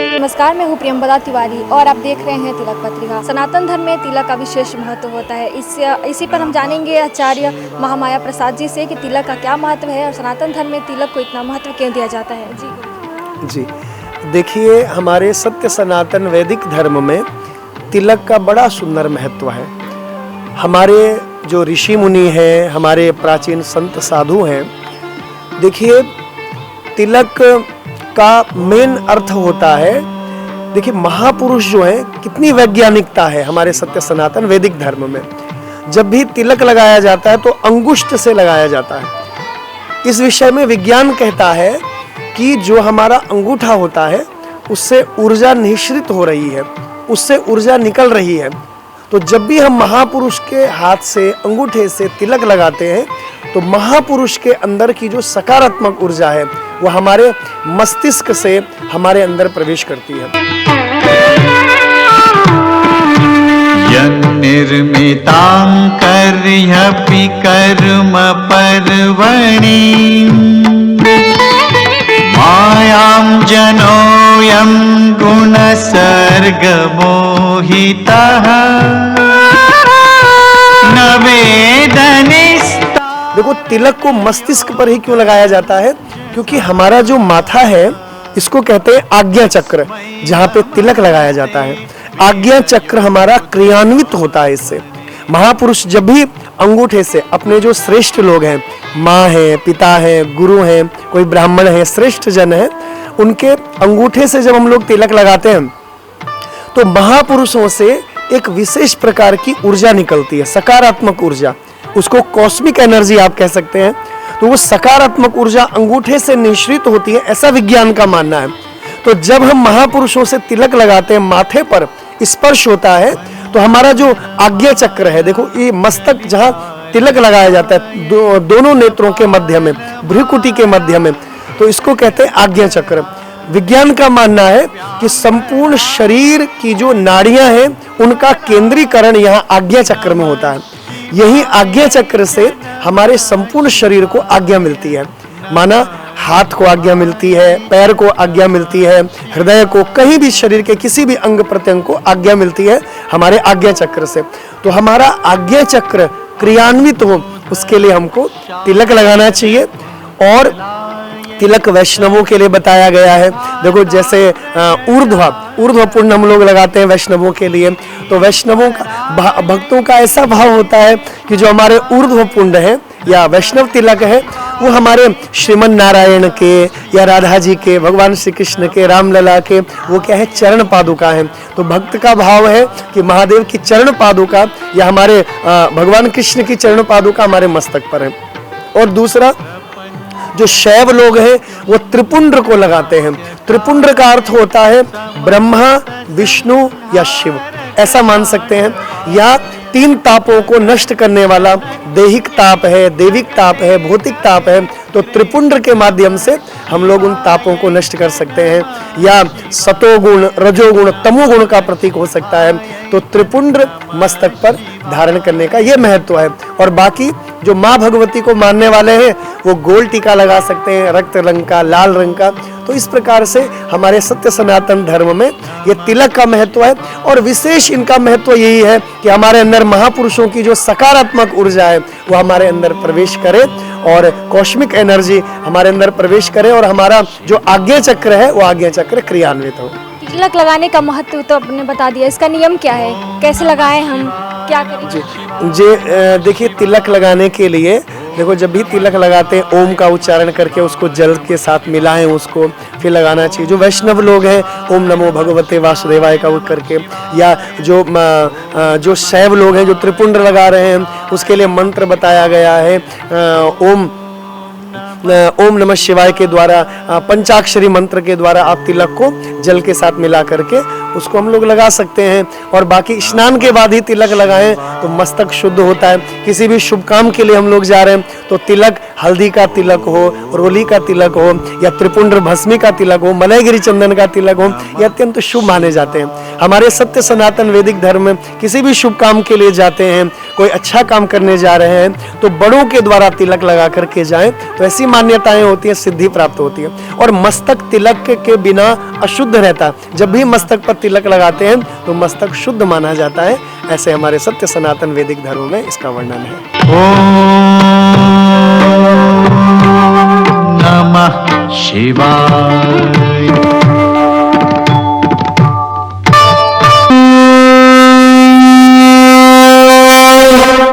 नमस्कार, मैं हूँ प्रियंवदा तिवारी और आप देख रहे हैं तिलक पत्रिका। सनातन धर्म में तिलक का विशेष महत्व होता है। इसी पर हम जानेंगे आचार्य महामाया प्रसाद जी से कि तिलक का क्या महत्व है और सनातन धर्म में तिलक को इतना महत्व क्यों दिया जाता है। जी देखिए, हमारे सत्य सनातन वैदिक धर्म में तिलक का बड़ा सुंदर महत्व है। हमारे जो ऋषि मुनि हैं, हमारे प्राचीन संत साधु हैं, देखिए तिलक का मेन अर्थ होता है, देखिए महापुरुष जो है, कितनी वैज्ञानिकता है हमारे सत्य सनातन वैदिक धर्म में। जब भी तिलक लगाया जाता है तो अंगुष्ठ से लगाया जाता है। इस विषय में विज्ञान कहता है कि जो हमारा अंगूठा होता है उससे ऊर्जा निःसृत हो रही है, उससे ऊर्जा निकल रही है। तो जब भी हम महापुरुष के हाथ से, अंगूठे से तिलक लगाते हैं तो महापुरुष के अंदर की जो सकारात्मक ऊर्जा है वो हमारे मस्तिष्क से हमारे अंदर प्रवेश करती है। यन्निर्मितां कर्ह्यपि कर्म पर्वणि मायां जनोऽयं गुणसर्गमोहितः न वेदनिस्ता। देखो, तिलक को मस्तिष्क पर ही क्यों लगाया जाता है? क्योंकि हमारा जो माथा है इसको कहते हैं आज्ञा चक्र, जहाँ पे तिलक लगाया जाता है। आज्ञा चक्र हमारा क्रियान्वित होता है इससे। महापुरुष जब भी अंगूठे से अपने जो श्रेष्ठ लोग हैं, माँ है, पिता है, गुरु हैं, कोई ब्राह्मण है, श्रेष्ठ जन है, उनके अंगूठे से जब हम लोग तिलक लगाते हैं तो महापुरुषों से एक विशेष प्रकार की ऊर्जा निकलती है, सकारात्मक ऊर्जा। उसको कॉस्मिक एनर्जी आप कह सकते हैं। तो वो सकारात्मक ऊर्जा अंगूठे से निःसृत होती है, ऐसा विज्ञान का मानना है। तो जब हम महापुरुषों से तिलक लगाते हैं, माथे पर स्पर्श होता है, तो हमारा जो आज्ञा चक्र है, देखो ये मस्तक जहाँ तिलक लगाया जाता है दोनों नेत्रों के मध्य में, भ्रुकुटी के मध्य में, तो इसको कहते हैं आज्ञा चक्र। विज्ञान का मानना है कि संपूर्ण शरीर की जो नाड़ियां हैं उनका केंद्रीकरण यहाँ आज्ञा चक्र में होता है। यही आज्ञा चक्र से हमारे संपूर्ण शरीर को आज्ञा मिलती है। माना हाथ को आज्ञा मिलती है, पैर को आज्ञा मिलती है, हृदय को, कहीं भी शरीर के किसी भी अंग प्रत्यंग को आज्ञा मिलती है हमारे आज्ञा चक्र से। तो हमारा आज्ञा चक्र क्रियान्वित हो, उसके लिए हमको तिलक लगाना चाहिए। और तिलक वैष्णवों के लिए बताया गया है। देखो, जैसे ऊर्ध्व पुण्य हम लोग लगाते हैं वैष्णवों के लिए, तो वैष्णवों का, भक्तों का ऐसा भाव होता है कि जो हमारे ऊर्ध्व पुण्य है या वैष्णव तिलक है वो हमारे श्रीमन नारायण के या राधा जी के, भगवान श्री कृष्ण के, रामलला के, वो क्या है, चरण पादुका है। तो भक्त का भाव है कि महादेव की चरण पादुका या हमारे भगवान कृष्ण की चरण पादुका हमारे मस्तक पर है। और दूसरा, जो शैव लोग हैं वो त्रिपुंड्र को लगाते हैं। त्रिपुंड्र का अर्थ होता है ब्रह्मा, विष्णु या शिव, ऐसा मान सकते हैं। या तीन तापों को नष्ट करने वाला दैहिक ताप है, देविक ताप है, भौतिक ताप है, तो त्रिपुंड्र के माध्यम से हम लोग उन तापों को नष्ट कर सकते हैं। या सतोगुण, रजोगुण, तमोगुण का प्रतीक हो सकता है। तो त्रिपुंड्र मस्तक पर धारण करने का ये महत्व है। और बाकी जो माँ भगवती को मानने वाले हैं वो गोल टीका लगा सकते हैं, रक्त रंग का, लाल रंग का। तो इस प्रकार से हमारे सत्य सनातन धर्म में ये तिलक का महत्व है। और विशेष इनका महत्व यही है कि हमारे अंदर महापुरुषों की जो सकारात्मक ऊर्जा है वो हमारे अंदर प्रवेश करे और कॉस्मिक एनर्जी हमारे अंदर प्रवेश करे और हमारा जो आज्ञा चक्र है वो आज्ञा चक्र क्रियान्वित हो। तिलक लगाने का महत्व तो आपने बता दिया, इसका नियम क्या है, कैसे लगाएं, हम क्या करें? जी देखिए, तिलक लगाने के लिए देखो, जब भी तिलक लगाते हैं ओम का उच्चारण करके उसको जल के साथ मिलाएं, उसको फिर लगाना चाहिए। जो वैष्णव लोग हैं ओम नमो भगवते वासुदेवाय का वो करके, या जो शैव लोग हैं जो त्रिपुंड लगा रहे हैं उसके लिए मंत्र बताया गया है। ओम नमः शिवाय के द्वारा, पंचाक्षरी मंत्र के द्वारा आप तिलक को जल के साथ मिला करके उसको हम लोग लगा सकते हैं। और बाकी स्नान के बाद ही तिलक लगाएं तो मस्तक शुद्ध होता है। किसी भी शुभ काम के लिए हम लोग जा रहे हैं तो तिलक, हल्दी का तिलक हो, रोली का तिलक हो, या त्रिपुंड्र भस्मी का तिलक हो, मलयगिरी चंदन का तिलक हो, ये अत्यंत शुभ माने जाते हैं। हमारे सत्य सनातन वैदिक धर्म में किसी भी शुभ काम के लिए जाते हैं, कोई अच्छा काम करने जा रहे हैं तो बड़ों के द्वारा तिलक लगा करके जाएं, तो ऐसी मान्यताएं होती हैं, सिद्धि प्राप्त होती है। और मस्तक तिलक के बिना अशुद्ध रहता है, जब भी मस्तक पर तिलक लगाते हैं तो मस्तक शुद्ध माना जाता है। ऐसे हमारे सत्य सनातन वैदिक धर्म में इसका वर्णन है। ओम नमः शिवाय।